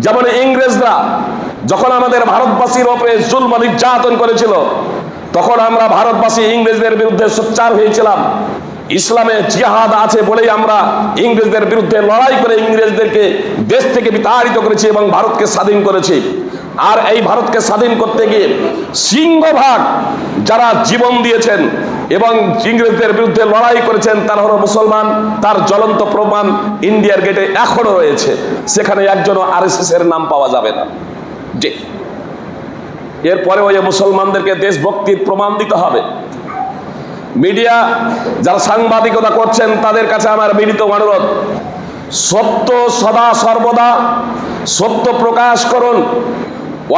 যেমন ইংরেজরা যখন আমাদের ভারতবাসীর ওপরে জুলম নির্যাতন করেছিল, তখন আমরা ভারতবাসী ইংরেজদের বিরুদ্ধে সোচ্চার হয়েছিলাম। ইসলামে জিহাদ আছে বলেই আমরা ইংরেজদের বিরুদ্ধে লড়াই করে ইংরেজদেরকে দেশ থেকে বিতাড়িত করেছি এবং ভারতকে স্বাধীন করেছি। আর এই ভারতকে স্বাধীন করতে গিয়ে সিংহভাগ যারা জীবন দিয়েছেন এবং ইংরেজদের বিরুদ্ধে লড়াই করেছেন তারা হলো মুসলমান। তার জ্বলন্ত প্রমাণ ইন্ডিয়ার গেটে এখনো রয়েছে, সেখানে একজনও আরএসএস এর নাম পাওয়া যাবে না। যে এরপরে ওই মুসলমানদেরকে দেশভক্তির প্রমাণ দিতে হবে। মিডিয়া যারা সাংবাদিকতা করছেন তাদের কাছে আমার বিনীত অনুরোধ, সত্য সদা সর্বদা সত্য প্রকাশ করুন,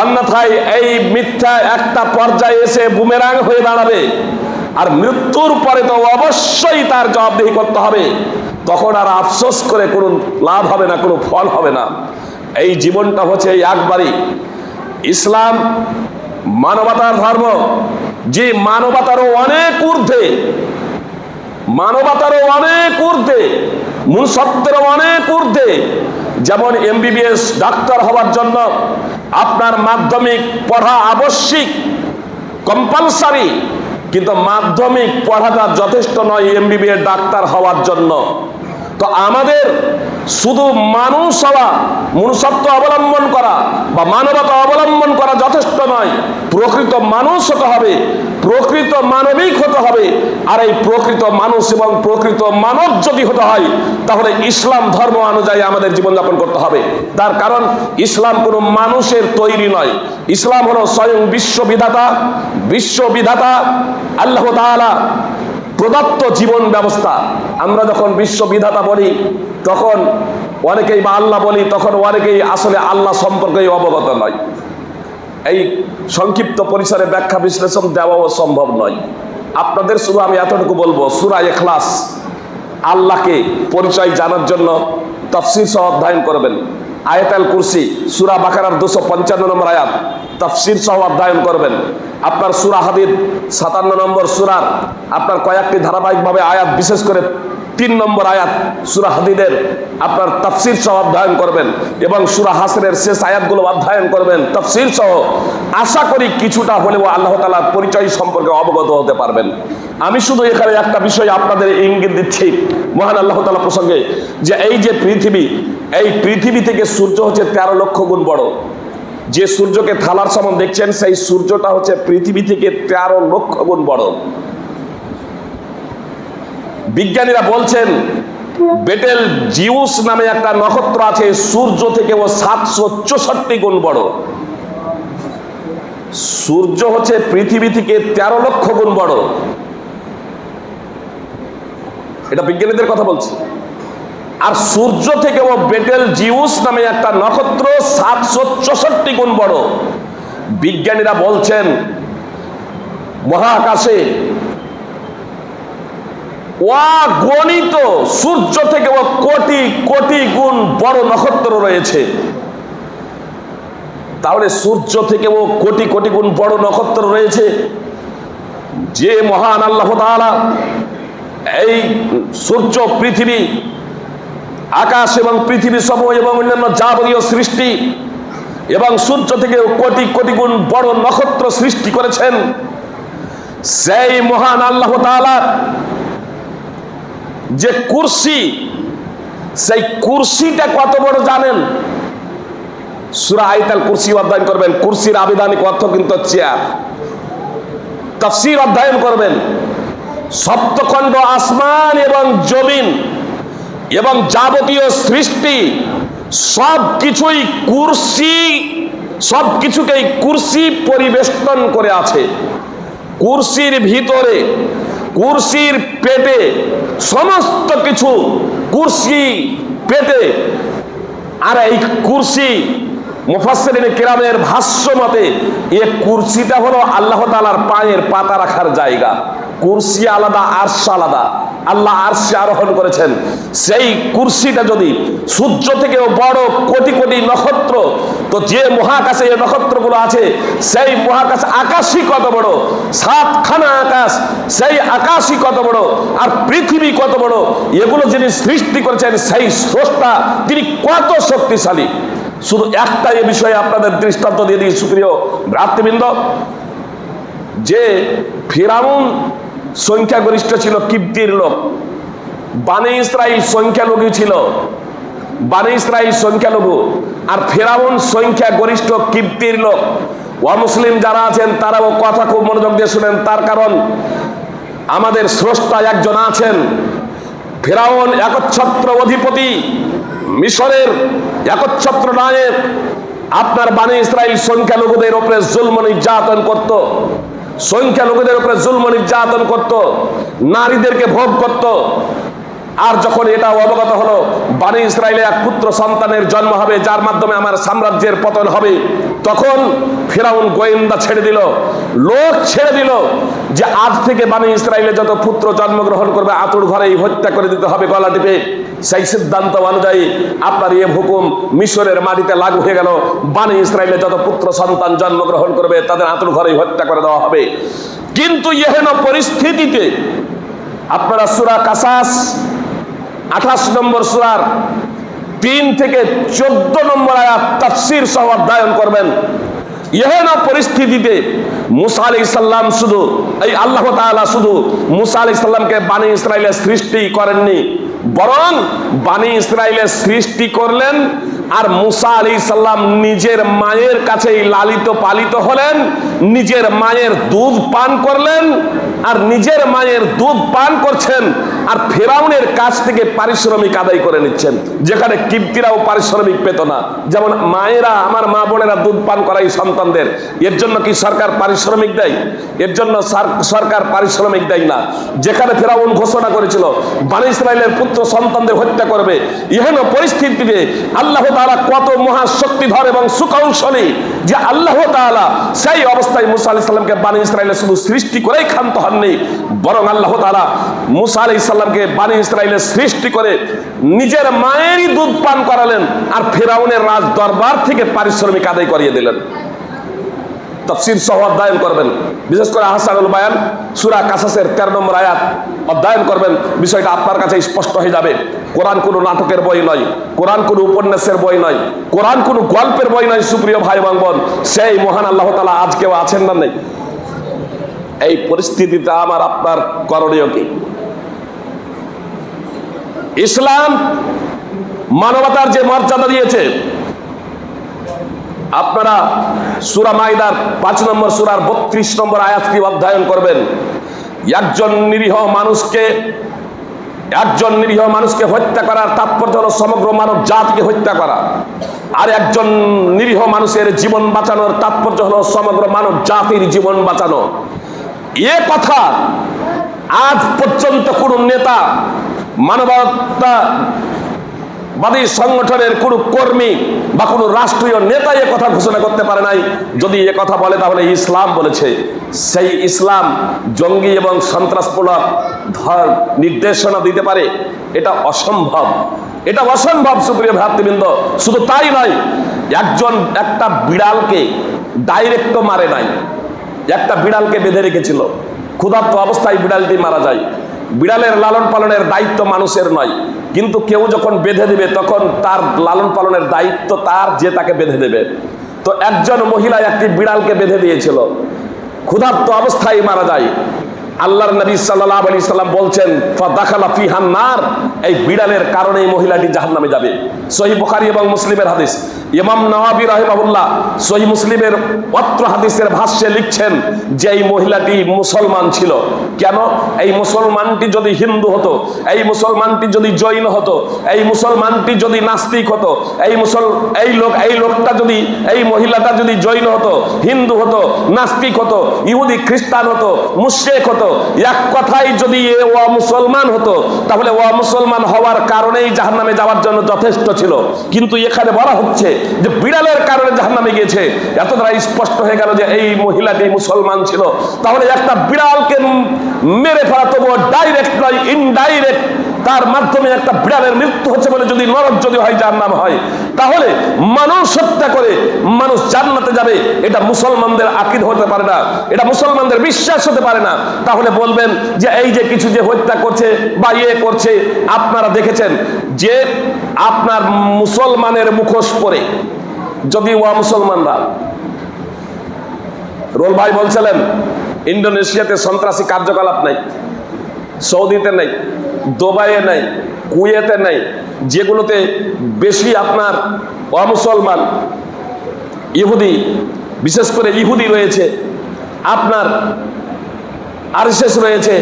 অন্যথায় এই মিথ্যা একটা পর্যায়ে এসে বুমেরাং হয়ে দাঁড়াবে। আর মৃত্যুর পরে তো অবশ্যই তার জবাবদিহি করতে হবে, তখন আর আফসোস করে কোনো লাভ হবে না, কোনো ফল হবে না। এই জীবনটা হচ্ছে এই একবারই। ইসলাম মানবতার ধর্ম, যে মানবতারও অনেক ঊর্ধ্বে, মানবতারও অনেক ঊর্ধ্বে, মনুষ্যত্বেরও অনেক ঊর্ধ্বে। যেমন এমবিবিএস ডাক্তার হওয়ার জন্য আপনার মাধ্যমিক পড়া আবশ্যিক, কম্পালসারি, কিন্তু মাধ্যমিক পড়াটা যথেষ্ট নয় এমবিবিএস ডাক্তার হওয়ার জন্য। তো আমাদের শুধু মানুষ হওয়া, মনুষ্যত্ব অবলম্বন করা বা মানবতা অবলম্বন করা যথেষ্ট নয়, প্রকৃত মানুষ হতে হবে, প্রকৃত মানবিক হতে হবে। আর এই প্রকৃত মানুষ এবং প্রকৃত মানব যদি হতে হয় তাহলে ইসলাম ধর্ম অনুযায়ী আমাদের জীবনযাপন করতে হবে। তার কারণ ইসলাম কোনো মানুষের তৈরি নয়, ইসলাম হলো স্বয়ং বিশ্ববিধাতা আল্লাহ তাআলা প্রদত্ত জীবন ব্যবস্থা। আমরা যখন বিশ্ববিধাতা বলি তখন অনেকেই বা আল্লাহ বলি, তখন অনেকেই আসলে আল্লাহ সম্পর্কে অবগত নয়। এই সংক্ষিপ্ত পরিসরে ব্যাখ্যা বিশ্লেষণ দেওয়াও সম্ভব নয়। আপনাদের শুধু আমি এতটুকু বলবো, সূরা ইখলাস আল্লাহকে পরিচয় জানার জন্য তাফসীর সহ অধ্যয়ন করবেন। আয়াতুল কুরসি সূরা বাকারার 255 নম্বর আয়াত তাফসীর সহ অধ্যয়ন করবেন। আপনার সূরা হাদীদ 57 নম্বর সূরার আপনার কয়েকটি ধারাবাহিকভাবে আয়াত, বিশেষ করে 3 নম্বর আয়াত সূরা হাদীদের আপনার তাফসীর সহ অধ্যয়ন করবেন এবং সূরা হাসরের শেষ আয়াতগুলো অধ্যয়ন করবেন তাফসীর সহ। আশা করি কিছুটা হলেও আল্লাহ তাআলার পরিচয় সম্পর্কে অবগত হতে পারবেন। আমি শুধু এখানে একটা বিষয় আপনাদের ইঙ্গিত দিচ্ছি মহান আল্লাহ তাআলা প্রসঙ্গে, যে এই যে পৃথিবী, এই পৃথিবী থেকে সূর্য হচ্ছে 13 লক্ষ গুণ বড়। যে সূর্যকে থালার সমান দেখছেন সেই সূর্যটা হচ্ছে পৃথিবী থেকে 13 লক্ষ গুণ বড়। বিজ্ঞানীরা বলছেন বেটেল জিউস নামে একটা নক্ষত্র আছে, সূর্য থেকে ও 764 গুণ বড়। সূর্য হচ্ছে পৃথিবী থেকে 13 লক্ষ গুণ বড়, এটা বিজ্ঞানীদের কথা বলছে। আর সূর্য থেকে ও বেটেল জিউস নামে একটা নক্ষত্র 764 গুণ বড়। বিজ্ঞানীরা বলছেন মহাকাশে অগণিত সূর্য থেকে ও কোটি কোটি গুণ বড় নক্ষত্র রয়েছে। তাহলে সূর্য থেকে ও কোটি কোটি গুণ বড় নক্ষত্র রয়েছে। যে মহান আল্লাহ তাআলা এই সূর্য, পৃথিবী, আকাশ এবং পৃথিবী সমূহ এবং অন্যান্য যাবতীয় সৃষ্টি এবং সূর্য থেকে কোটি কোটি গুণ বড় নক্ষত্র সৃষ্টি করেছেন, সেই মহান আল্লাহ তাআলা যে কুরসি, সেই কুরসিটা কত বড় জানেন? সূরা আয়াতুল কুরসি অধ্যয়ন করবেন। কুরসির আবিধানিক অর্থ কিন্তু চেয়ার। তাফসীর অধ্যয়ন করবেন। সপ্তখণ্ড আসমান এবং জমিন এবং যাবতীয় সৃষ্টি সব কিছুই কুরসি, সব কিছুকেই কুরসি পরিবেষ্টন করে আছে। কুরসির ভিতরে, কুরসির পেটে সমস্ত কিছু, কুরসি পেটে। আর এই কুরসি মুফাসসিরিন কিরামের ভাষ্য মতে এই কুরসিটা হলো আল্লাহ তাআলার পায়ের পাতা রাখার জায়গা। কুরসি আলাদা, আরশ আলাদা। আল্লাহ আরশে আরোহণ করেছেন। সেই কুরসিটা যদি সূর্য থেকেও বড় কোটি কোটি নক্ষত্র, তো যে মহাকাশে এই নক্ষত্রগুলো আছে সেই মহাকাশ আকাশই কত বড়, 7খানা আকাশ, সেই আকাশই কত বড়, আর পৃথিবী কত বড়, এগুলো যিনি সৃষ্টি করেছেন সেই স্রষ্টা তিনি কত শক্তিশালী। শুধু একটা এ বিষয়ে আপনাদের দৃষ্টান্ত দিয়ে দিই সুপ্রিয় ভ্রাতৃবৃন্দ, যে ফিরাউন সংখ্যাগরিষ্ঠ ছিল কিপ্তির লোক, বানি ইসরাইল সংখ্যালঘু ছিল, বানি ইসরাইল সংখ্যালঘু, আর ফিরাউন সংখ্যাগরিষ্ঠ কিপ্তির লোক। অমুসলিম যারা আছেন তারাও কথা খুব মনোযোগ দিয়ে শুনেন, তার কারণ আমাদের স্রষ্টা একজন আছেন। ফিরাউন একচ্ছত্র অধিপতি, মিশরের একচ্ছত্র নায়ক। আপনার বানি ইসরাইল সংখ্যালঘুদের উপরে জুলম নির্যাতন করত, সংখ্যালঘুদের উপরে জুলম নির্যাতন করত, নারীদেরকে ভোগ করত। আর যখন এটা অবগত হলো বানি ইসরায়েলে এক পুত্র সন্তানের জন্ম হবে যার মাধ্যমে আমার সাম্রাজ্যের পতন হবে, তখন ফিরাউন গোয়েন্দা ছেড়ে দিল, লোক ছেড়ে দিল যে আজ থেকে বানি ইসরায়েলে যত পুত্র জন্মগ্রহণ করবে আতুর ঘরেই হত্যা করে দিতে হবে গলা টিপে। সেই সিদ্ধান্ত অনুযায়ী আপনার এই হুকুম মিশরের মাটিতে লাগু হয়ে গেল। বানি ইসরায়েলে যত পুত্র সন্তান জন্মগ্রহণ করবে তাদের আতুর ঘরেই হত্যা করে দেওয়া হবে। কিন্তু এহেন পরিস্থিতিতে আপনারা সূরা কাসাস 28 নম্বর সূরার 3 থেকে 14 নম্বর আয়াত তাফসীর সহ অধ্যয়ন করবেন। এহেন পরিস্থিতিতে মুসা আলাইহিস সালাম শুধু এই আল্লাহ তাআলা শুধু মুসা আলাইহিস সালামকে বানি ইসরায়েলের সৃষ্টি করেননি, বরং বানি ইসরায়েলের সৃষ্টি করলেন। আর মুসা আলাইহিস সালাম নিজের মায়ের কাছেই লালিত পালিত হলেন, নিজের মায়ের দুধ পান করলেন, আর নিজের মায়ের দুধ পান করছেন, আর ফিরাউনের কাছ থেকে পারিশ্রমিক আদায় করে নিচ্ছেন, যেখানে কিপ্তিরাও পারিশ্রমিক পেত না। যেমন মায়েরা, আমার মা বোনেরা দুধ পান করাই সন্তানদের, এর জন্য কি সরকার পারিশ্রমিক দেয়? এর জন্য সরকার পারিশ্রমিক দেয় না। যেখানে ফিরাউন ঘোষণা করেছিল বানি ইসরায়েলের পুত্র সন্তানদের হত্যা করবে, এহেন পরিস্থিতিতে আল্লাহ তাআলা কত মহাশক্তিধর এবং সুকৌশলী যে আল্লাহ তাআলা সেই অবস্থায় মুসা আলাইহিস সালামকে বানি ইসরায়েলের শুধু সৃষ্টি করেই ক্ষান্ত হননি, বরং আল্লাহ তাআলা মুসা আলাইহিস সালামকে বানি ইসরায়েলের সৃষ্টি করে নিজের মায়েরই দুধ পান করালেন, আর ফিরাউনের রাজ দরবার থেকে পারিশ্রমিক আদায় করিয়ে দিলেন। তাফসীর সহ অধ্যয়ন করবেন, বিশেষ করে আহসানুল বায়ান সূরা কাসাসের 13 নম্বর আয়াত অধ্যয়ন করবেন, বিষয়টা আপনার কাছে স্পষ্ট হয়ে যাবে। কোরআন কোনো নাটকের বই নয়, কোরআন কোনো উপন্যাসের বই নয়, কোরআন কোনো গল্পের বই নয়। সুপ্রিয় ভাই এবং বোন, সেই মহান আল্লাহ তাআলা আজকেও আছেন না নেই? এই পরিস্থিতিতে আমার আপনার করণীয় কি? ইসলাম মানবতার যে মর্যাদা দিয়েছে, আপনারা সূরা মাইদার 5 নম্বর সূরার 32 নম্বর আয়াতটি অধ্যয়ন করবেন। একজন নিরীহ মানুষকে হত্যা করার তাৎপর্য হলো সমগ্র মানব জাতিকে হত্যা করা, আর একজন নিরীহ মানুষের জীবন বাঁচানোর তাৎপর্য হলো সমগ্র মানব জাতির জীবন বাঁচানো। এ কথা আজ পর্যন্ত কোন নেতা, মানবতাবাদী সংগঠনের কোন কর্মী বা কোন রাষ্ট্রীয় নেতা এ কথা ঘোষণা করতে পারে নাই। যদি এ কথা বলে তাহলে ইসলাম বলেছে। সেই ইসলাম জঙ্গি এবং সন্ত্রাসমূলক নির্দেশনা দিতে পারে? এটা অসম্ভব, এটা অসম্ভব সুপ্রিয় ভ্রাতৃবৃন্দ। শুধু তাই নয়, একটা বিড়ালকে ডাইরেক্ট মারে নাই, একটা বিড়ালকে বেঁধে রেখেছিল, ক্ষুধার্ত অবস্থায় বিড়ালটি মারা যায়। বিড়ালের লালন পালনের দায়িত্ব মানুষের নয়, কিন্তু কেউ যখন বেঁধে দেবে তখন তার লালন পালনের দায়িত্ব তার, যে তাকে বেঁধে দেবে। তো একজন মহিলা একটি বিড়ালকে বেঁধে দিয়েছিল, ক্ষুধার্ত অবস্থায় মারা যায়। আল্লাহর নবী সাল্লাল্লাহু আলাইহি সাল্লাম বলছেন ফাদাখালা ফিহান নার, এই বিড়ালের কারণেই মহিলাটি জাহান্নামে যাবে। সহিহ বুখারী এবং মুসলিমের হাদিস। ইমাম নওয়াবী রাহিমাহুল্লাহ সহিহ মুসলিমের অত্র হাদিসের ভাষ্যে লিখছেন যে এই মহিলাটি মুসলমান ছিল। কেন? এই মুসলমানটি যদি হিন্দু হতো, এই মুসলমানটি যদি জৈন হতো, এই মুসলমানটি যদি নাস্তিক হতো, এই লোকটা যদি, এই মহিলাটা যদি জৈন হতো, হিন্দু হতো, নাস্তিক হতো, ইহুদি খ্রিস্টান হতো, মুশরিক হতো, এক কথাই যদি ও মুসলমান হতো, তাহলে ও মুসলমান হওয়ার কারণেই জাহান্নামে যাওয়ার জন্য যথেষ্ট ছিল। কিন্তু এখানে বলা হচ্ছে যে বিড়ালের কারণে জাহান্নামে গিয়েছে। এত দ্বারা স্পষ্ট হয়ে গেল যে এই মহিলাটি মুসলমান ছিল। তাহলে একটা বিড়ালকে মেরে ফেলা তবুও ডাইরেক্ট নয়, ইনডাইরেক্ট, তার মাধ্যমে একটা বিড়ালের মৃত্যু হচ্ছে বলে যদি নরক যদি হয়, জাহান্নাম হয়, তাহলে মানুষ হত্যা করে মানুষ জান্নাতে যাবে, এটা মুসলমানদের আকীদা হতে পারে না, এটা মুসলমানদের বিশ্বাস হতে পারে না। তাহলে বলবেন যে এই যে কিছু যে হত্যা করছে বা করছে, আপনারা দেখেছেন যে আপনার মুসলমানের মুখোশ পরে যদি ওয়া মুসলমানরা, রোল ভাই বলছিলেন ইন্দোনেশিয়াতে সন্ত্রাসী কার্যকলাপ নাই, সৌদিতে নেই, দুবাইয়ে নেই, কুয়েতে নেই, যেগুলোতে বেশি আপনার অমুসলমান ইহুদি, বিশেষ করে ইহুদি রয়েছে, আপনার আরএসএস রয়েছে,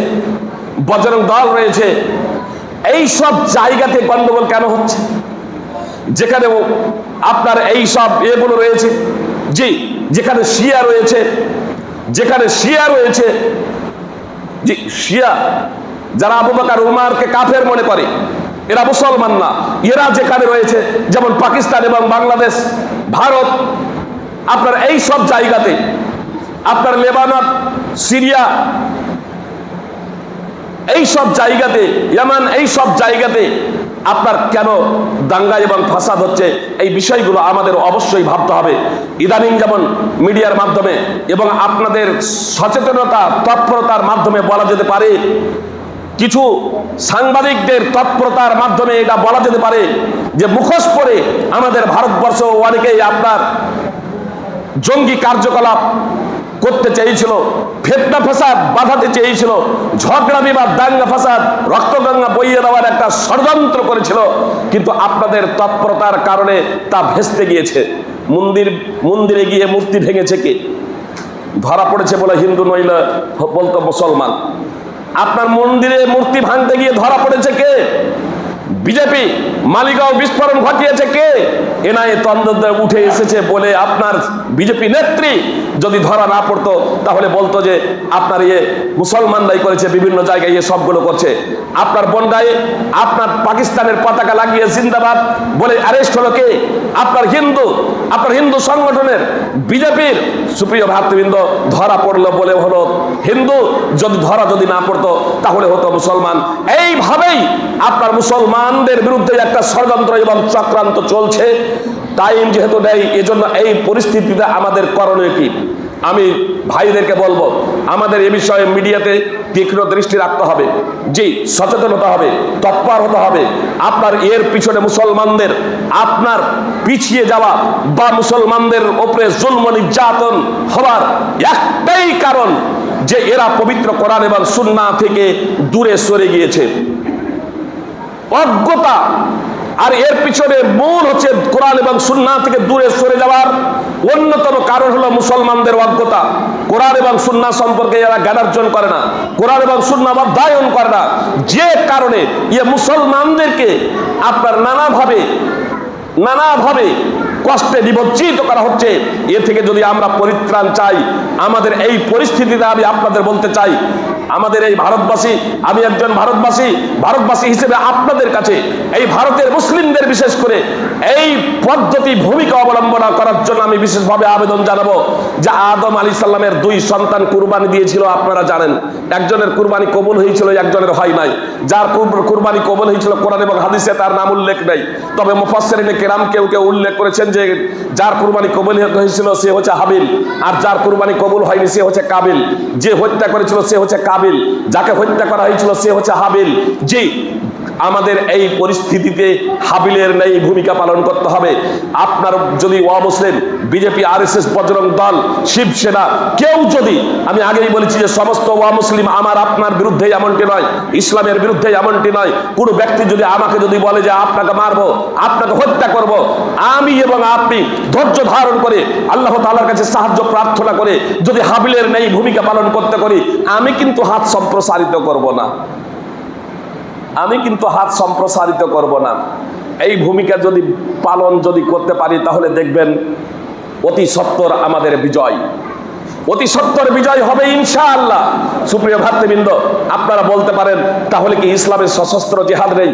বজরং দল রয়েছে, এই সব জায়গাতে গন্ডগোল কেন হচ্ছে? যেখানে আপনার এই সব এগুলো রয়েছে, জি, যেখানে শিয়া রয়েছে, যেখানে শিয়া রয়েছে, জি, শিয়া যারা আবু বকর উমরকে কাফের মনে করে, এরা মুসলমান না, এরা যেখানে রয়েছে, যেমন পাকিস্তান এবং বাংলাদেশ, ভারত, আপনার এই সব জায়গাতে, আপনার লেবানন, সিরিয়া, এই সব জায়গাতে, ইয়ামান, এই সব জায়গাতে আপনার কেন দাঙ্গা এবং ফাসাদ হচ্ছে? এই বিষয়গুলো আমাদের অবশ্যই ভাবতে হবে। ইদানিং যেমন মিডিয়ার মাধ্যমে এবং আপনাদের সচেতনতা তৎপরতার মাধ্যমে বলা যেতে পারে, কিছু সাংবাদিকদের তৎপরতার মাধ্যমে এটা বলা যেতে পারে যে মুখোশ পরে আমাদের ভারতবর্ষ অনেকেই আপনার জঙ্গি কার্যকলাপ করতে চেয়েছিল, ফিতনা ফাসাদ বাঁধাতে চেয়েছিল, ঝগড়া বিবাদ, দাঙ্গা ফাসাদ, রক্তগঙ্গা বইয়ে দেওয়ার একটা ষড়যন্ত্র করেছিল, কিন্তু আপনাদের তৎপরতার কারণে তা ভেস্তে গিয়েছে। মন্দিরে গিয়ে মূর্তি ভেঙেছে কে? ধরা পড়েছে বলে হিন্দু নইলে বলতো মুসলমান। আপনার মন্দিরে মূর্তি ভাঙতে গিয়ে ধরা পড়েছে কে? বিজেপি। মালিগাঁও বিস্ফোরণ ঘটিয়েছে কে? এনআইএ তদন্তে উঠে এসেছে বলে আপনার বিজেপি নেত্রী যদি ধরা না পড়তো তাহলে বলতো যে আপনার মুসলমানরাই করেছে, বিভিন্ন জায়গায় সবগুলো করছে। আপনার বনগাঁয়ে আপনার পাকিস্তানের পতাকা লাগিয়ে জিন্দাবাদ বলে অ্যারেস্ট হলো কে? আপনার হিন্দু সংগঠনের বিজেপির সুপ্রিয় ভাতৃবৃন্দ ধরা পড়লো বলে হলো হিন্দু, যদি না পড়তো তাহলে হতো মুসলমান। এইভাবেই আপনার মুসলমানদের বিরুদ্ধে একটা ষড়যন্ত্র এবং চক্রান্ত চলছে। টাইম যেহেতু নেই, এজন্য এই পরিস্থিতিতে আমাদের করণীয় কি? আমি ভাইদেরকে বলবো, আমাদের এ বিষয়ে মিডিয়াতে তীক্ষ্ণ দৃষ্টি রাখতে হবে, জি, সচেতন হতে হবে, তৎপর হতে হবে। আপনার এর পিছনে মুসলমানদের আপনার পিছিয়ে যাওয়া বা মুসলমানদের উপরে জুলম নির্যাতন হওয়ার একটাই কারণ যে এরা পবিত্র কোরআন এবং সুন্নাহ থেকে দূরে সরে গিয়েছে, অজ্ঞতা। আর এর পিছনে মূল হচ্ছে কোরআন এবং সুন্নাহ থেকে দূরে সরে যাওয়ার অন্যতম কারণ হলো মুসলমানদের অজ্ঞতা। কোরআন এবং সুন্নাহ সম্পর্কে এরা জ্ঞান অর্জন করে না, কোরআন এবং সুন্নাহ অধ্যয়ন করে না, যে কারণে মুসলমানদেরকে আপনার নানাভাবে কষ্টে নিমজ্জিত করা হচ্ছে। এ থেকে যদি আমরা পরিত্রাণ চাই, আমাদের এই পরিস্থিতিতে আমি আপনাদের বলতে চাই, আমাদের এই ভারতবাসী, আমি একজন ভারতবাসী হিসেবে আপনাদের কাছে এই ভারতের মুসলিমদের বিশেষ করে এই পদ্ধতি ভূমিকা অবলম্বন করার জন্য আমি বিশেষভাবে আবেদন জানাবো যে আদম আলাইহিস সালামের 2 সন্তান কুরবানি দিয়েছিল, আপনারা জানেন। একজনের কুরবানি কবুল হয়েছিল, একজনের হয় নাই। যার কুরবানি কবুল হয়েছিল কোরআন এবং হাদিসে তার নাম উল্লেখ নেই, তবে মুফাসসিরিনে কেরাম কেউ উল্লেখ করেছেন যে যার কুরবানি কবুল হয়েছিল সে হচ্ছে হাবিল, আর যার কুরবানি কবুল হয়নি সে হচ্ছে কাবিল। যে হত্যা করেছিল সে হচ্ছে কাবিল, যাকে হত্যা করা হয়েছিল সে হচ্ছে হাবিল। জি, আমাদের এই পরিস্থিতিতে হাবিলের নেই ভূমিকা পালন করতে হবে। আপনার যদি অমুসলিম বিজেপি, আরএসএস, বজরং দল, শিবসেনা কেউ যদি, আমি আগেই বলেছি যে সমস্ত অমুসলিম আমার আপনার বিরুদ্ধে এমনটি নয়, ইসলামের বিরুদ্ধে এমনটি নয়। কোনো ব্যক্তি যদি আমাকে বলে যে আপনাকে মারবো, আপনাকে হত্যা করব, আমি এবং আপনি ধৈর্য ধারণ করে আল্লাহ তাআলার কাছে সাহায্য প্রার্থনা করে যদি হাবিলের নেই ভূমিকা পালন করতে করি, আমি কিন্তু হাত সম্প্রসারিত করব না, এই ভূমিকা যদি পালন করতে পারি তাহলে দেখবেন অতি সত্বর আমাদের বিজয়, অতি সত্বর বিজয় হবে ইনশাআল্লাহ। সুপ্রিয় ভাতৃবৃন্দ, আপনারা বলতে পারেন তাহলে কি ইসলামের সশস্ত্র জিহাদ নেই?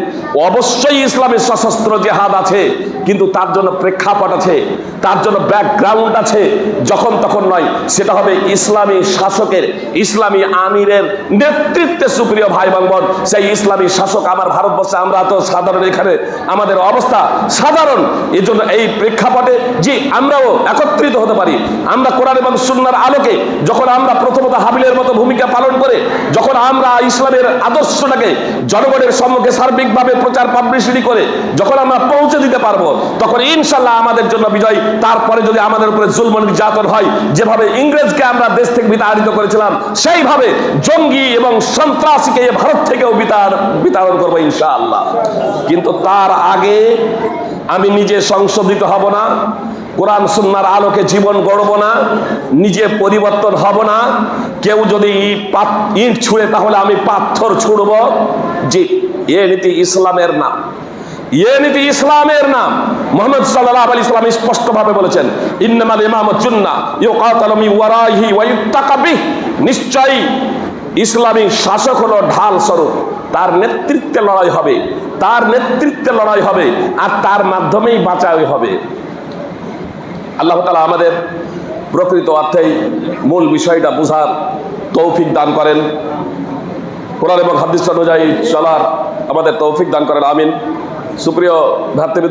অবশ্যই ইসলামের সশস্ত্র জিহাদ আছে, কিন্তু তার জন্য প্রেক্ষাপট আছে, তার জন্য ব্যাকগ্রাউন্ড আছে। যখন তখন নয়, সেটা হবে ইসলামী শাসকের, ইসলামী আমিরের নেতৃত্বে। সুপ্রিয় ভাই বোন, সেই ইসলামী শাসক আমার ভারতবর্ষে, আমরা তো সাধারণ, এখানে আমাদের অবস্থা সাধারণ। এজন্য এই প্রেক্ষাপটে যে আমরাও একত্রিত হতে পারি, আমরা কোরআন এবং সুন্নাহর আলোকে আলোকে যখন আমরা প্রথমত হাবিলের মতো ভূমিকা পালন করে যখন আমরা ইসলামের আদর্শটাকে জনগণের সম্মুখে সার্বিকভাবে প্রচার পাবলিসিটি করে যখন আমরা পৌঁছে দিতে পারবো, তখন ইনশাল্লাহ আমাদের জন্য বিজয়। তারপরে যদি আমাদের উপরে জুলম নির্যাতন হয়, যেভাবে ইংরেজকে আমরা দেশ থেকে বিতাড়িত করেছিলাম, সেইভাবে জঙ্গি এবং সন্ত্রাসীকে ভারত থেকেও বিতাড়ন করবো ইনশাআল্লাহ। কিন্তু তার আগে আমি নিজে সংশোধিত হব না, কোরআন সুন্নাহর আলোকে জীবন গড়ব না, নিজে পরিবর্তন হব না। কেউ যদি ইট ছুঁড়ে তাহলে আমি পাথর ছুঁড়ব। জি, এ নীতি ইসলামের নাম, এ নীতি ইসলামের নাম। মুহাম্মদ সাল্লাল্লাহু আলাইহি ওয়াসাল্লাম স্পষ্টভাবে বলেছেন, ইন্নামাল ইমামু জুন্না ইউকাতালু মিন ওয়ারাইহি ওয়া ইউত্তাকা বিহি। নিশ্চয়ই ইসলামী শাসক হলো ঢাল স্বরূপ, তার নেতৃত্বে লড়াই হবে, তার নেতৃত্বে লড়াই হবে, আর তার মাধ্যমেই বাঁচাই হবে। আল্লাহ তাআলা আমাদের প্রকৃত অর্থেই মূল বিষয়টা বুঝার তৌফিক দান করেন, কোরআন এবং হাদিস অনুযায়ী চলার আমাদের তৌফিক দান করেন, আমিন। সুপ্রিয় ভাতৃবৃন্দ,